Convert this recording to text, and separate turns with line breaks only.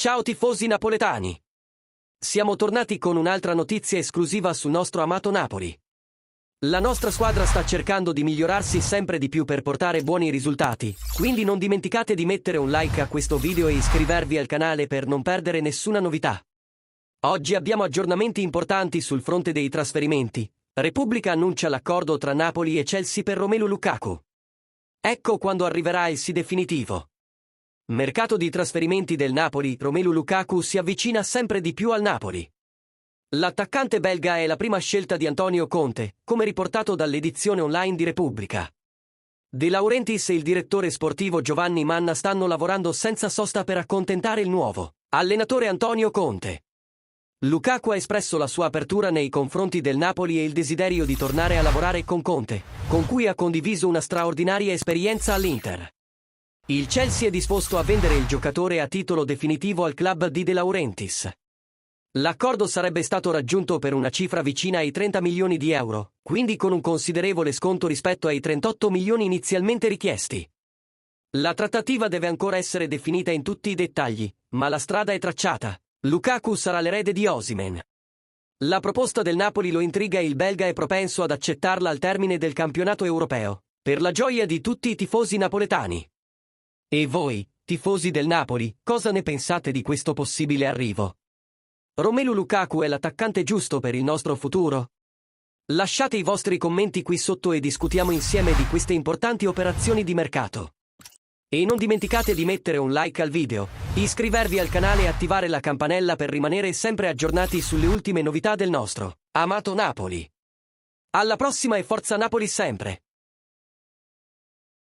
Ciao tifosi napoletani! Siamo tornati con un'altra notizia esclusiva sul nostro amato Napoli. La nostra squadra sta cercando di migliorarsi sempre di più per portare buoni risultati, quindi non dimenticate di mettere un like a questo video e iscrivervi al canale per non perdere nessuna novità. Oggi abbiamo aggiornamenti importanti sul fronte dei trasferimenti. Repubblica annuncia l'accordo tra Napoli e Chelsea per Romelu Lukaku. Ecco quando arriverà il sì definitivo. Mercato di trasferimenti del Napoli, Romelu Lukaku si avvicina sempre di più al Napoli. L'attaccante belga è la prima scelta di Antonio Conte, come riportato dall'edizione online di Repubblica. De Laurentiis e il direttore sportivo Giovanni Manna stanno lavorando senza sosta per accontentare il nuovo allenatore Antonio Conte. Lukaku ha espresso la sua apertura nei confronti del Napoli e il desiderio di tornare a lavorare con Conte, con cui ha condiviso una straordinaria esperienza all'Inter. Il Chelsea è disposto a vendere il giocatore a titolo definitivo al club di De Laurentiis. L'accordo sarebbe stato raggiunto per una cifra vicina ai 30 milioni di euro, quindi con un considerevole sconto rispetto ai 38 milioni inizialmente richiesti. La trattativa deve ancora essere definita in tutti i dettagli, ma la strada è tracciata. Lukaku sarà l'erede di Osimhen. La proposta del Napoli lo intriga e il belga è propenso ad accettarla al termine del campionato europeo, per la gioia di tutti i tifosi napoletani. E voi, tifosi del Napoli, cosa ne pensate di questo possibile arrivo? Romelu Lukaku è l'attaccante giusto per il nostro futuro? Lasciate i vostri commenti qui sotto e discutiamo insieme di queste importanti operazioni di mercato. E non dimenticate di mettere un like al video, iscrivervi al canale e attivare la campanella per rimanere sempre aggiornati sulle ultime novità del nostro amato Napoli. Alla prossima e forza Napoli sempre!